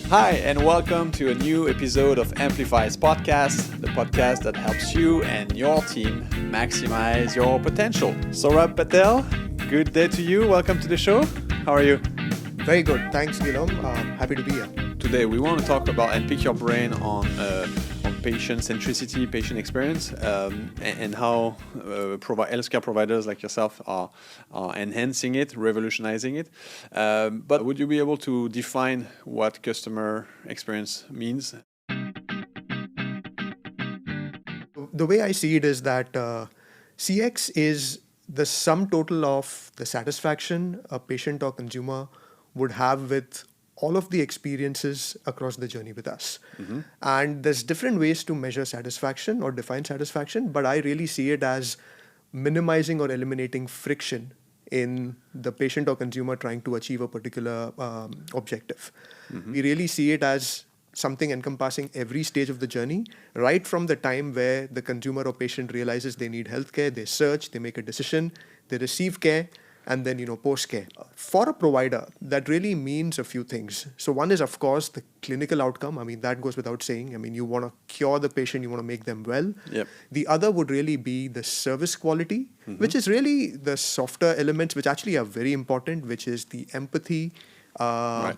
Hi, and welcome to a new episode of Amplify's podcast, the podcast that helps you and your team maximize your potential. Saurabh Patel, good day to you. Welcome to the show. How are you? Very good. Thanks, Guillaume. Happy to be here. Today, we want to talk about and pick your brain on patient centricity, patient experience, and how healthcare providers like yourself are enhancing it, revolutionizing it. But would you be able to define what customer experience means? The way I see it is that CX is the sum total of the satisfaction a patient or consumer would have with all of the experiences across the journey with us. Mm-hmm. And there's different ways to measure satisfaction or define satisfaction, but I really see it as minimizing or eliminating friction in the patient or consumer trying to achieve a particular objective. Mm-hmm. We really see it as something encompassing every stage of the journey, right from the time where the consumer or patient realizes they need healthcare, they search, they make a decision, they receive care, and then, post-care. For a provider, that really means a few things. So one is, of course, the clinical outcome. I mean, that goes without saying. I mean, you want to cure the patient, you want to make them well. Yep. The other would really be the service quality, which is really the softer elements, which actually are very important, which is the empathy, Right.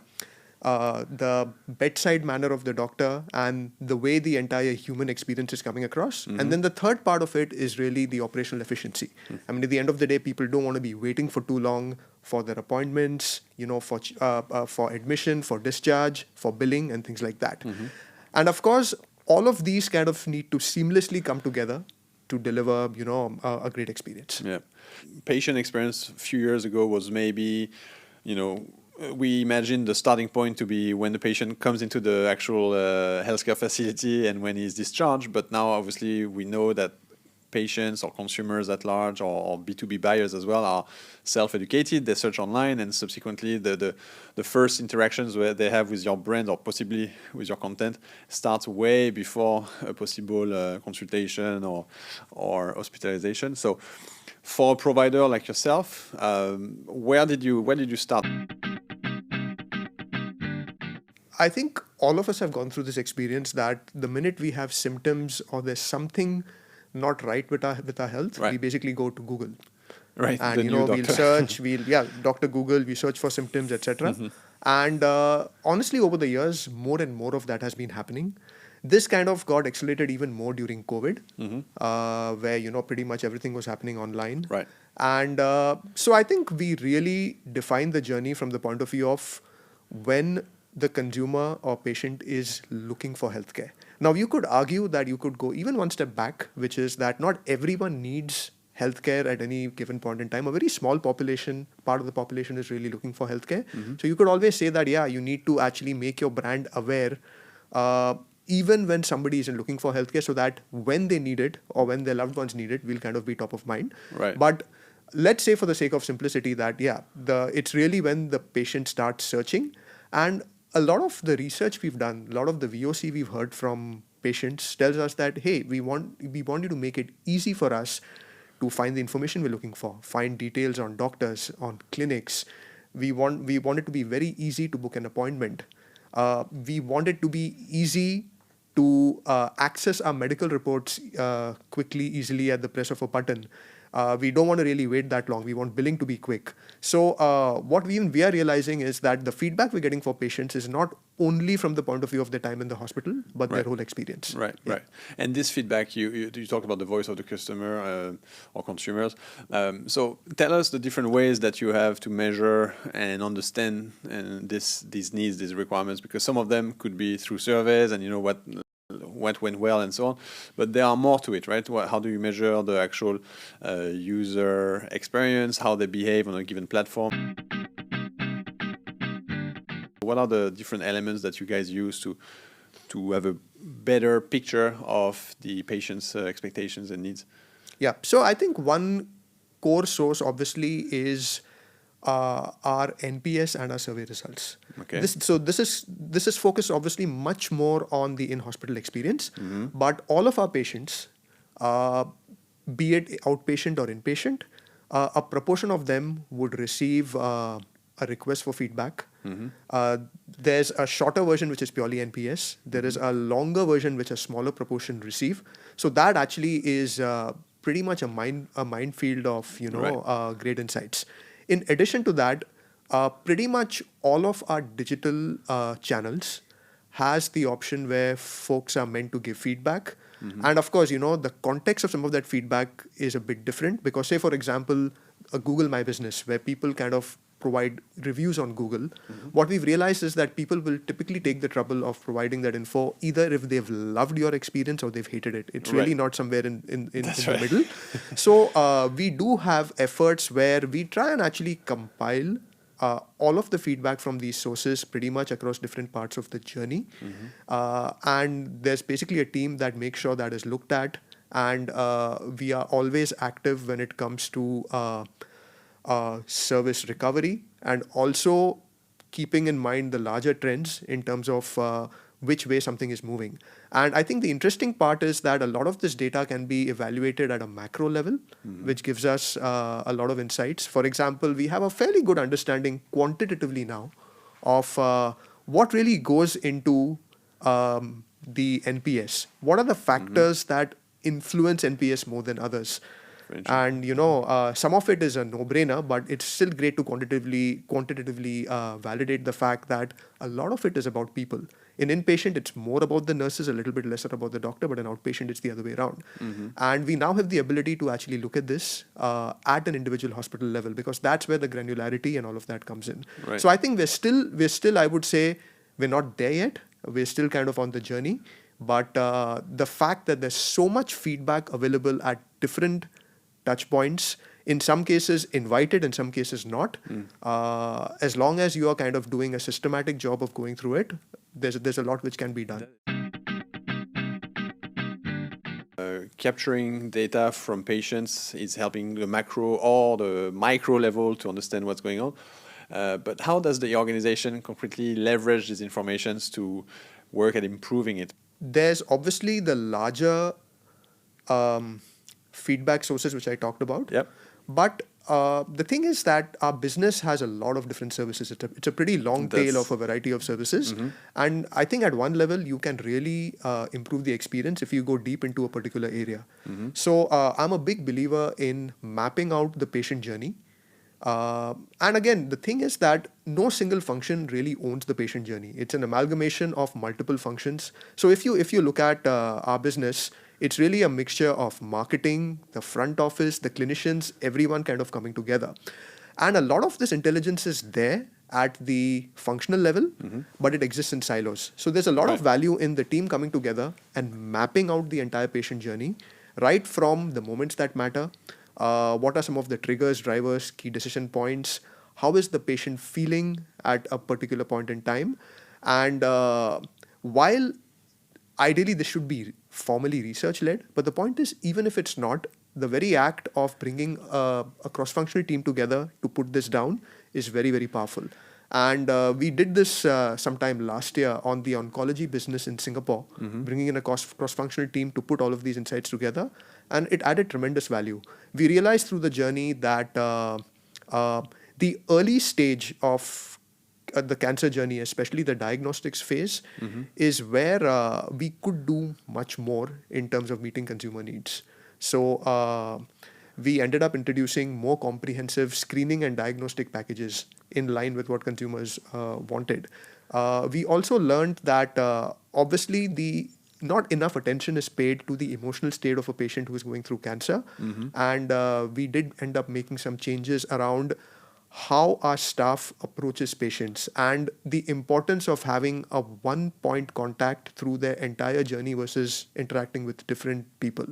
The bedside manner of the doctor, and the way the entire human experience is coming across. Mm-hmm. And then the third part of it is really the operational efficiency. Mm-hmm. I mean, at the end of the day, people don't want to be waiting for too long for their appointments, for admission, for discharge, for billing, and things like that. Mm-hmm. And of course, all of these kind of need to seamlessly come together to deliver, a great experience. Yeah. Patient experience a few years ago was maybe, we imagine the starting point to be when the patient comes into the actual healthcare facility and when he's discharged. But now, obviously, we know that patients or consumers at large or B2B buyers as well are self-educated. They search online, and subsequently the first interactions where they have with your brand or possibly with your content starts way before a possible consultation or hospitalization. So for a provider like yourself, where did you start? I think all of us have gone through this experience that the minute we have symptoms or there's something not right with our health, right, we basically go to Google. Right. And we'll search, Dr. Google, we search for symptoms, etc. Mm-hmm. And honestly, over the years, more and more of that has been happening. This kind of got accelerated even more during COVID, mm-hmm. Where pretty much everything was happening online. Right. And so I think we really defined the journey from the point of view of when the consumer or patient is looking for healthcare. Now, you could argue that you could go even one step back, which is that not everyone needs healthcare at any given point in time. A very small part of the population is really looking for healthcare. Mm-hmm. So you could always say that, you need to actually make your brand aware even when somebody isn't looking for healthcare, so that when they need it or when their loved ones need it, we'll kind of be top of mind. Right. But let's say for the sake of simplicity that, it's really when the patient starts searching. And a lot of the research we've done, a lot of the VOC we've heard from patients tells us that, hey, we want you to make it easy for us to find the information we're looking for, find details on doctors, on clinics. We want it to be very easy to book an appointment. We want it to be easy to access our medical reports quickly, easily at the press of a button. We don't want to really wait that long. We want billing to be quick. So what we are realizing is that the feedback we're getting for patients is not only from the point of view of their time in the hospital, but their whole experience. Right, yeah. Right. And this feedback, you talk about the voice of the customer or consumers. So tell us the different ways that you have to measure and understand these needs, these requirements, because some of them could be through surveys and what went well and so on, but there are more to it, right? How do you measure the actual user experience, how they behave on a given platform? What are the different elements that you guys use to have a better picture of the patient's expectations and needs? Yeah, so I think one core source obviously is our NPS and our survey results. Okay. This is focused obviously much more on the in-hospital experience, mm-hmm. but all of our patients, be it outpatient or inpatient, a proportion of them would receive a request for feedback. There's a shorter version which is purely NPS. There is a longer version which a smaller proportion receive. So that actually is pretty much a minefield of great insights. In addition to that, pretty much all of our digital channels has the option where folks are meant to give feedback. And of course, the context of some of that feedback is a bit different because, say, for example, a Google My Business, where people kind of provide reviews on Google, what we've realized is that people will typically take the trouble of providing that info either if they've loved your experience or they've hated it. It's really not somewhere in the middle. So we do have efforts where we try and actually compile all of the feedback from these sources pretty much across different parts of the journey. And there's basically a team that makes sure that is looked at. And we are always active when it comes to service recovery and also keeping in mind the larger trends in terms of which way something is moving. And I think the interesting part is that a lot of this data can be evaluated at a macro level, which gives us a lot of insights. For example, we have a fairly good understanding quantitatively now of what really goes into the NPS. What are the factors that influence NPS more than others? And some of it is a no-brainer, but it's still great to quantitatively validate the fact that a lot of it is about people. In inpatient, it's more about the nurses, a little bit lesser about the doctor, but in outpatient, it's the other way around. And we now have the ability to actually look at this at an individual hospital level because that's where the granularity and all of that comes in. So I think we're still, I would say, we're not there yet. We're still kind of on the journey. But the fact that there's so much feedback available at different touch points, in some cases invited, in some cases not. As long as you are kind of doing a systematic job of going through it, there's a lot which can be done. Capturing data from patients is helping the macro or the micro level to understand what's going on. But how does the organization concretely leverage these informations to work at improving it? There's obviously the larger feedback sources which I talked about. But the thing is that our business has a lot of different services. It's a pretty long tail of a variety of services. And I think at one level, you can really improve the experience if you go deep into a particular area. So I'm a big believer in mapping out the patient journey. And again, the thing is that no single function really owns the patient journey. It's an amalgamation of multiple functions. So if you look at our business, it's really a mixture of marketing, the front office, the clinicians, everyone kind of coming together. And a lot of this intelligence is there at the functional level, but it exists in silos. So there's a lot of value in the team coming together and mapping out the entire patient journey, right from the moments that matter. What are some of the triggers, drivers, key decision points? How is the patient feeling at a particular point in time? And while ideally this should be formally research-led, but the point is, even if it's not, the very act of bringing a cross-functional team together to put this down is very, very powerful. And we did this sometime last year on the oncology business in Singapore, bringing in a cross-functional team to put all of these insights together. And it added tremendous value. We realized through the journey that the early stage of the cancer journey, especially the diagnostics phase, is where we could do much more in terms of meeting consumer needs. So we ended up introducing more comprehensive screening and diagnostic packages in line with what consumers wanted. We also learned that obviously not enough attention is paid to the emotional state of a patient who is going through cancer. And we did end up making some changes around how our staff approaches patients and the importance of having a one-point contact through their entire journey versus interacting with different people.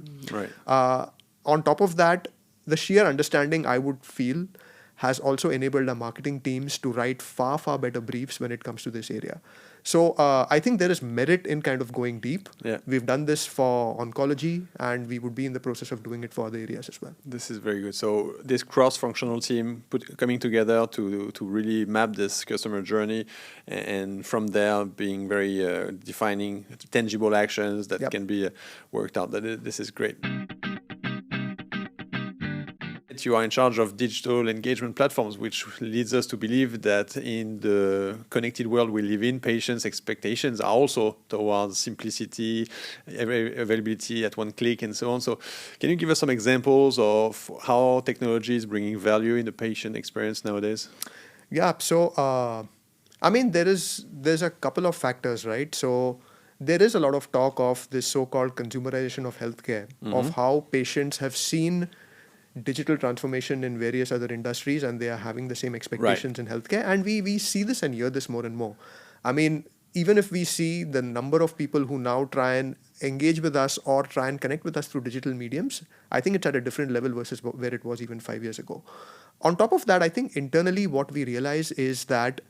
On top of that, the sheer understanding, I would feel, has also enabled our marketing teams to write far, far better briefs when it comes to this area. So I think there is merit in kind of going deep. We've done this for oncology, and we would be in the process of doing it for other areas as well. This is very good. So this cross-functional team coming together to really map this customer journey, and from there being very defining tangible actions that can be worked out. This is great. yet you are in charge of digital engagement platforms, which leads us to believe that in the connected world we live in, patients' expectations are also towards simplicity, availability at one click, and so on. So can you give us some examples of how technology is bringing value in the patient experience nowadays? Yeah, so there's a couple of factors, right? So there is a lot of talk of this so-called consumerization of healthcare, of how patients have seen digital transformation in various other industries and they are having the same expectations in healthcare. And we see this and hear this more and more. I mean, even if we see the number of people who now try and engage with us or try and connect with us through digital mediums, I think it's at a different level versus where it was even 5 years ago. On top of that, I think internally what we realize is that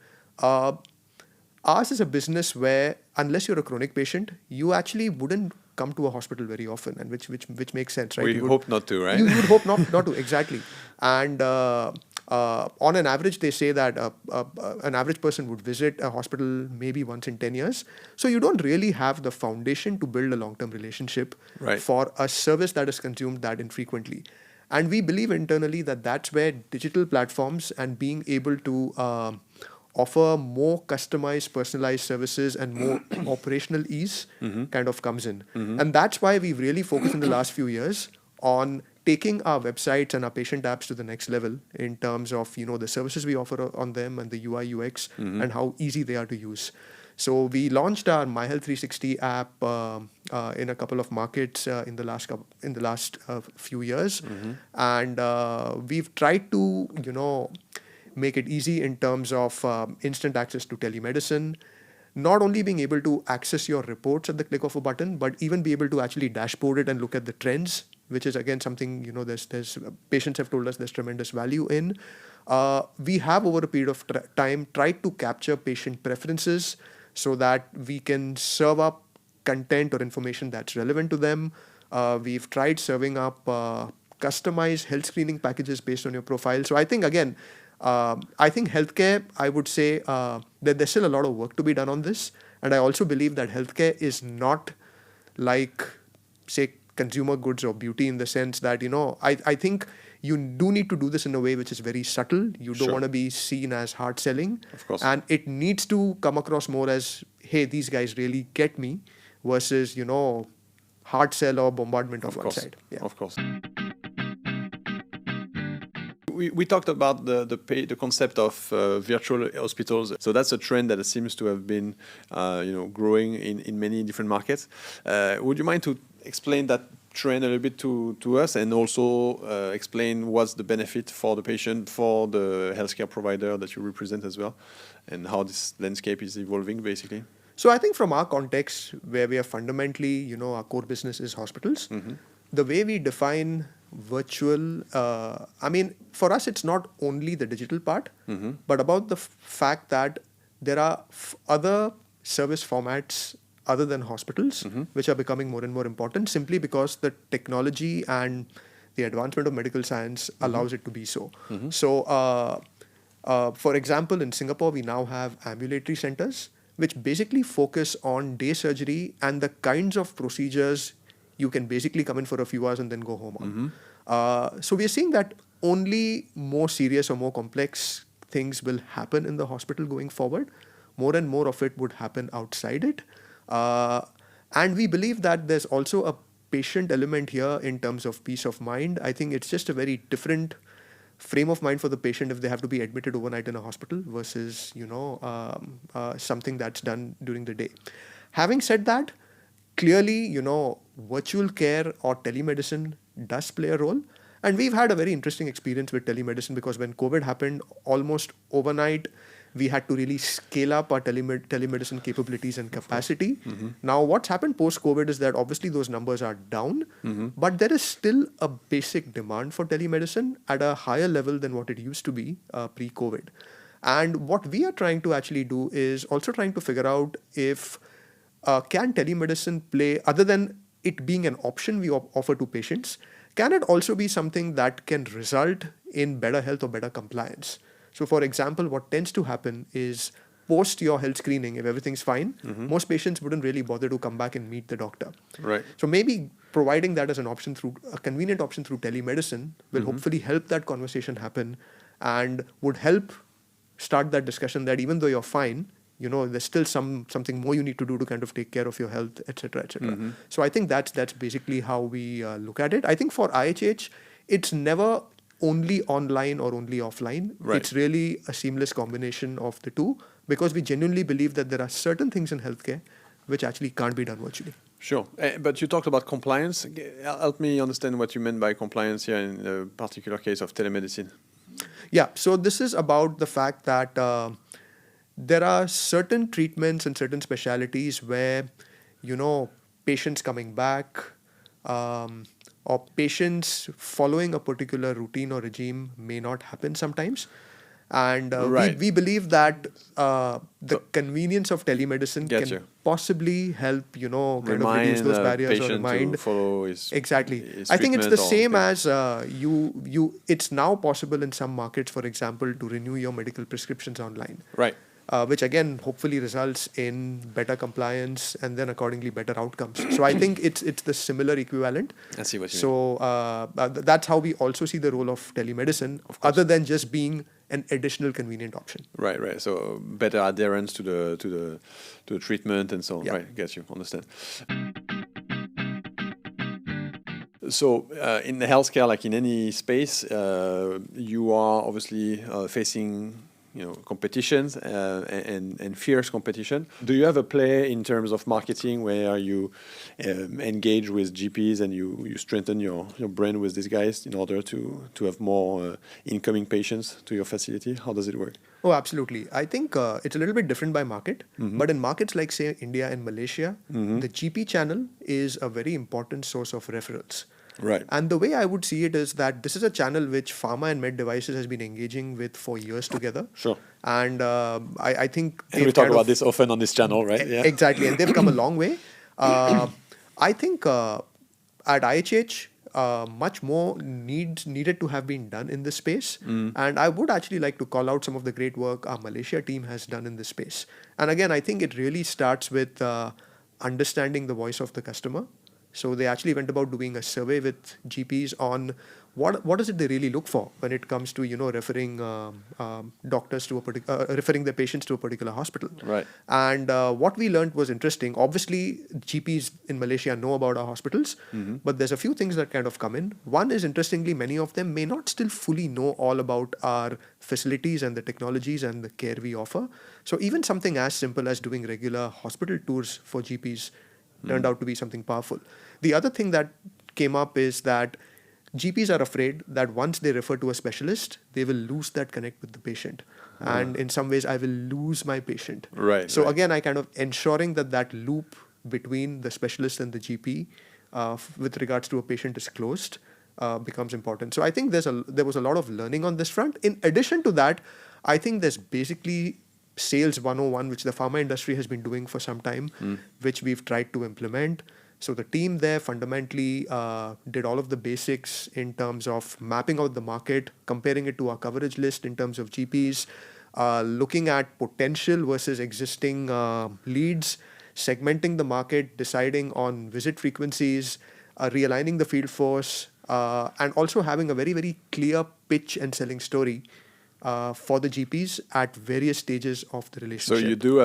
ours is a business where unless you're a chronic patient, you actually wouldn't come to a hospital very often, and which makes sense, right? We hope not to, right? You would hope not to, exactly. And on an average, they say that an average person would visit a hospital maybe once in 10 years. So you don't really have the foundation to build a long-term relationship for a service that is consumed that infrequently. And we believe internally that that's where digital platforms and being able to offer more customized, personalized services and more operational ease kind of comes in. And that's why we've really focused in the last few years on taking our websites and our patient apps to the next level in terms of, the services we offer on them and the UI UX and how easy they are to use. So we launched our My Health 360 app in a couple of markets in the last few years, and we've tried to make it easy in terms of instant access to telemedicine. Not only being able to access your reports at the click of a button, but even be able to actually dashboard it and look at the trends, which is again something there's patients have told us there's tremendous value in. We have over a period of time tried to capture patient preferences so that we can serve up content or information that's relevant to them. We've tried serving up customized health screening packages based on your profile. So I think again, I think healthcare, I would say that there's still a lot of work to be done on this. And I also believe that healthcare is not like, say, consumer goods or beauty in the sense that, I think you do need to do this in a way which is very subtle. You don't want to be seen as hard selling. Of course. And it needs to come across more as, hey, these guys really get me versus, hard sell or bombardment of one side. Yeah. Of course. We talked about the concept of virtual hospitals. So that's a trend that seems to have been growing in many different markets. Would you mind to explain that trend a little bit to us, and also explain what's the benefit for the patient, for the healthcare provider that you represent as well, and how this landscape is evolving basically? So I think from our context, where we are fundamentally, our core business is hospitals, the way we define virtual, for us, it's not only the digital part, but about the fact that there are other service formats other than hospitals, which are becoming more and more important simply because the technology and the advancement of medical science allows it to be so. So, for example, in Singapore, we now have ambulatory centers, which basically focus on day surgery and the kinds of procedures you can basically come in for a few hours and then go home on. So we are seeing that only more serious or more complex things will happen in the hospital going forward. More and more of it would happen outside it. And we believe that there's also a patient element here in terms of peace of mind. I think it's just a very different frame of mind for the patient if they have to be admitted overnight in a hospital versus, something that's done during the day. Having said that, clearly, virtual care or telemedicine does play a role. And we've had a very interesting experience with telemedicine because when COVID happened, almost overnight, we had to really scale up our telemedicine capabilities and capacity. Now, what's happened post-COVID is that obviously those numbers are down, but there is still a basic demand for telemedicine at a higher level than what it used to be pre-COVID. And what we are trying to actually do is also trying to figure out if can telemedicine play, other than it being an option we offer to patients, can it also be something that can result in better health or better compliance? So, for example, what tends to happen is post your health screening, if everything's fine, most patients wouldn't really bother to come back and meet the doctor. Right. So maybe providing that as an option through a convenient option through telemedicine will hopefully help that conversation happen and would help start that discussion that even though you're fine, there's still something more you need to do to kind of take care of your health, etc., etc. So I think that's basically how we look at it. I think for IHH, it's never only online or only offline. Right. It's really a seamless combination of the two, because we genuinely believe that there are certain things in healthcare which actually can't be done virtually. Sure. But you talked about compliance. Help me understand what you meant by compliance here in the particular case of telemedicine. Yeah, so this is about the fact that there are certain treatments and certain specialities where, patients coming back or patients following a particular routine or regime may not happen sometimes. And Right. we believe that the convenience of telemedicine Get can you. possibly help, kind of Remind reduce those the barriers or patient remind. to follow his Exactly. his I think it's the treatment or- same as it's now possible in some markets, for example, to renew your medical prescriptions online. Right. Which again hopefully results in better compliance and then accordingly better outcomes. So I think it's the similar equivalent. I see what you mean. So that's how we also see the role of telemedicine, other than just being an additional convenient option. Right, right. So better adherence to the treatment and so on. Yeah. Right, get you. Understand. So in the healthcare, like in any space, you are obviously facing competitions and fierce competition. Do you have a play in terms of marketing where you engage with GPs and you strengthen your brand with these guys in order to have more incoming patients to your facility? How does it work? Oh, absolutely. I think it's a little bit different by market, but in markets like, say, India and Malaysia, the GP channel is a very important source of referrals. Right. And the way I would see it is that this is a channel which Pharma and Med Devices has been engaging with for years together. Sure. And I think And we talk about this often on this channel, right? Yeah. Exactly. And they've come a long way. I think at IHH, much more needed to have been done in this space. And I would actually like to call out some of the great work our Malaysia team has done in this space. And again, I think it really starts with understanding the voice of the customer. So they actually went about doing a survey with GPs on what is it they really look for when it comes to referring doctors to referring their patients to a particular hospital. Right. And what we learned was interesting. Obviously, GPs in Malaysia know about our hospitals, but there's a few things that kind of come in. One is, interestingly, many of them may not still fully know all about our facilities and the technologies and the care we offer. So even something as simple as doing regular hospital tours for GPs turned out to be something powerful. The other thing that came up is that GPs are afraid that once they refer to a specialist, they will lose that connect with the patient. And in some ways, I will lose my patient. Right. So right. again, I kind of ensuring that loop between the specialist and the GP with regards to a patient is closed becomes important. So I think there was a lot of learning on this front. In addition to that, I think there's basically Sales 101, which the pharma industry has been doing for some time, which we've tried to implement. So the team there fundamentally did all of the basics in terms of mapping out the market, comparing it to our coverage list in terms of GPs, looking at potential versus existing leads, segmenting the market, deciding on visit frequencies, realigning the field force, and also having a very, very clear pitch and selling story for the GPs at various stages of the relationship. So you do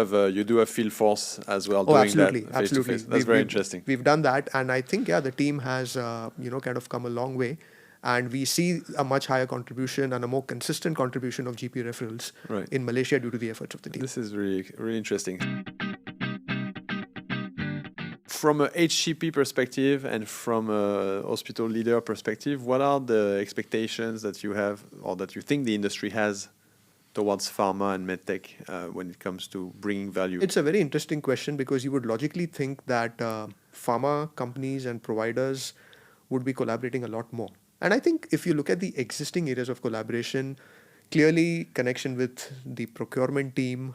have field force as well doing absolutely, that face to absolutely. face. That's very interesting. We've done that, and I think the team has kind of come a long way, and we see a much higher contribution and a more consistent contribution of GP referrals in Malaysia due to the efforts of the team. This is really really interesting. From a HCP perspective and from a hospital leader perspective, what are the expectations that you have or that you think the industry has towards pharma and medtech when it comes to bringing value? It's a very interesting question because you would logically think that pharma companies and providers would be collaborating a lot more. And I think if you look at the existing areas of collaboration, clearly connection with the procurement team,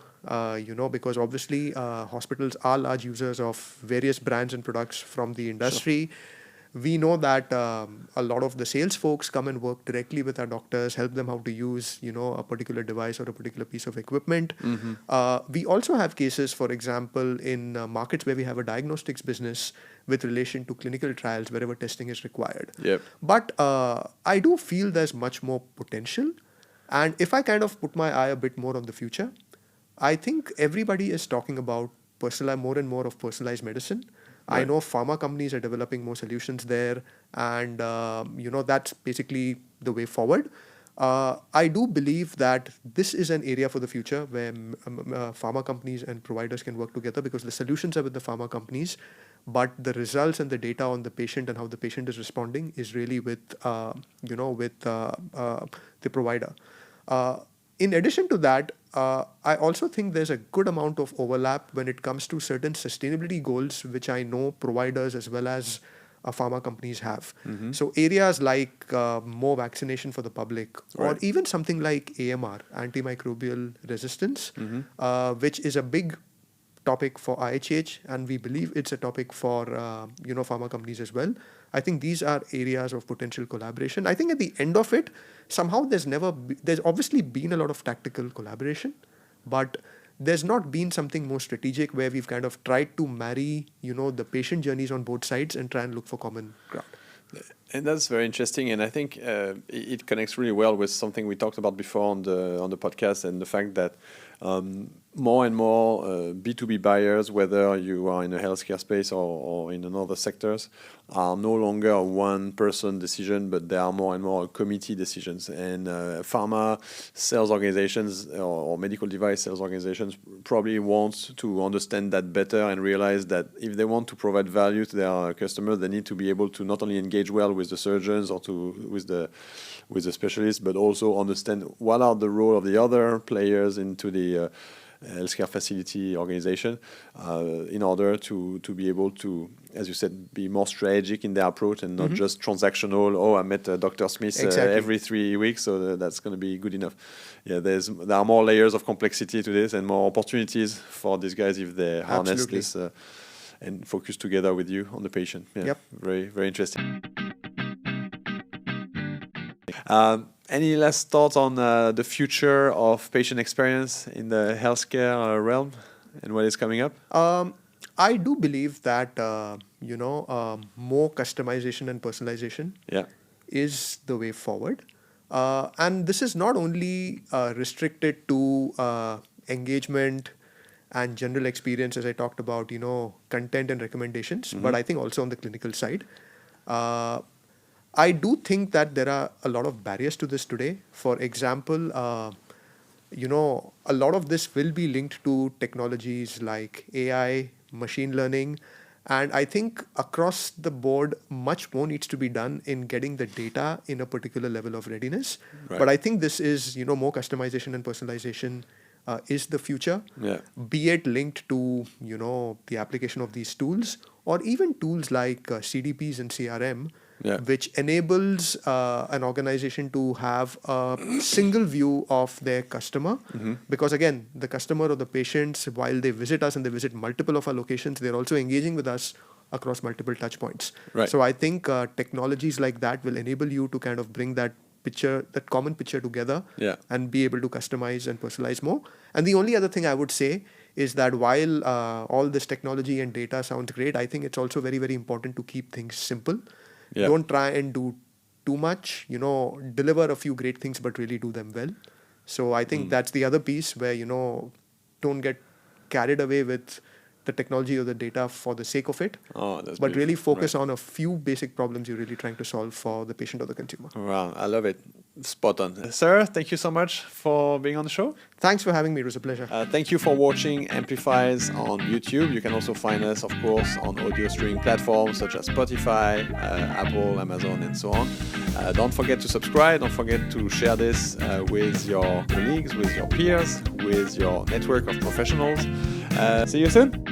because obviously hospitals are large users of various brands and products from the industry. We know that a lot of the sales folks come and work directly with our doctors, help them how to use, a particular device or a particular piece of equipment. We also have cases, for example, in markets where we have a diagnostics business with relation to clinical trials wherever testing is required. Yep. But I do feel there's much more potential. And if I kind of put my eye a bit more on the future, I think everybody is talking about more and more of personalized medicine. Right. I know pharma companies are developing more solutions there, and that's basically the way forward. I do believe that this is an area for the future where pharma companies and providers can work together, because the solutions are with the pharma companies, but the results and the data on the patient and how the patient is responding is really with the provider. In addition to that, I also think there's a good amount of overlap when it comes to certain sustainability goals, which I know providers as well as pharma companies have. So areas like more vaccination for the public, or even something like AMR, antimicrobial resistance, which is a big topic for IHH, and we believe it's a topic for pharma companies as well. I think these are areas of potential collaboration. I think at the end of it, somehow there's obviously been a lot of tactical collaboration, but there's not been something more strategic where we've kind of tried to marry, the patient journeys on both sides and try and look for common ground. And that's very interesting, and I think it connects really well with something we talked about before on the podcast, and the fact that more and more B2B buyers, whether you are in the healthcare space or in another sectors, are no longer a one-person decision, but they are more and more committee decisions. And pharma sales organizations or medical device sales organizations probably want to understand that better and realize that if they want to provide value to their customers, they need to be able to not only engage well with the surgeons or with the specialists, but also understand what are the role of the other players into the healthcare facility organization in order to be able to, as you said, be more strategic in their approach and not just transactional. Oh, I met Dr. Smith every 3 weeks, so that's going to be good enough. Yeah, there are more layers of complexity to this and more opportunities for these guys if they harness this and focus together with you on the patient. Yeah, yep. Very, very interesting. Any last thoughts on the future of patient experience in the healthcare realm and what is coming up? I do believe that more customization and personalization is the way forward. And this is not only restricted to engagement and general experience, as I talked about, content and recommendations, but I think also on the clinical side. I do think that there are a lot of barriers to this today. For example, a lot of this will be linked to technologies like AI, machine learning, and I think across the board, much more needs to be done in getting the data in a particular level of readiness. Right. But I think this is, more customization and personalization is the future, be it linked to, the application of these tools, or even tools like CDPs and CRM, which enables an organization to have a single view of their customer. Because again, the customer or the patients, while they visit us and they visit multiple of our locations, they're also engaging with us across multiple touch points. Right. So I think technologies like that will enable you to kind of bring that common picture together and be able to customize and personalize more. And the only other thing I would say is that while all this technology and data sounds great, I think it's also very, very important to keep things simple. Don't try and do too much, deliver a few great things, but really do them well. So I think that's the other piece where, don't get carried away with the technology or the data for the sake of it, but really focus on a few basic problems you're really trying to solve for the patient or the consumer. Wow, I love it. Spot on. Sir, thank you so much for being on the show. Thanks for having me. It was a pleasure. Thank you for watching Amplifies on YouTube. You can also find us, of course, on audio streaming platforms such as Spotify, Apple, Amazon, and so on. Don't forget to subscribe. Don't forget to share this with your colleagues, with your peers, with your network of professionals. See you soon.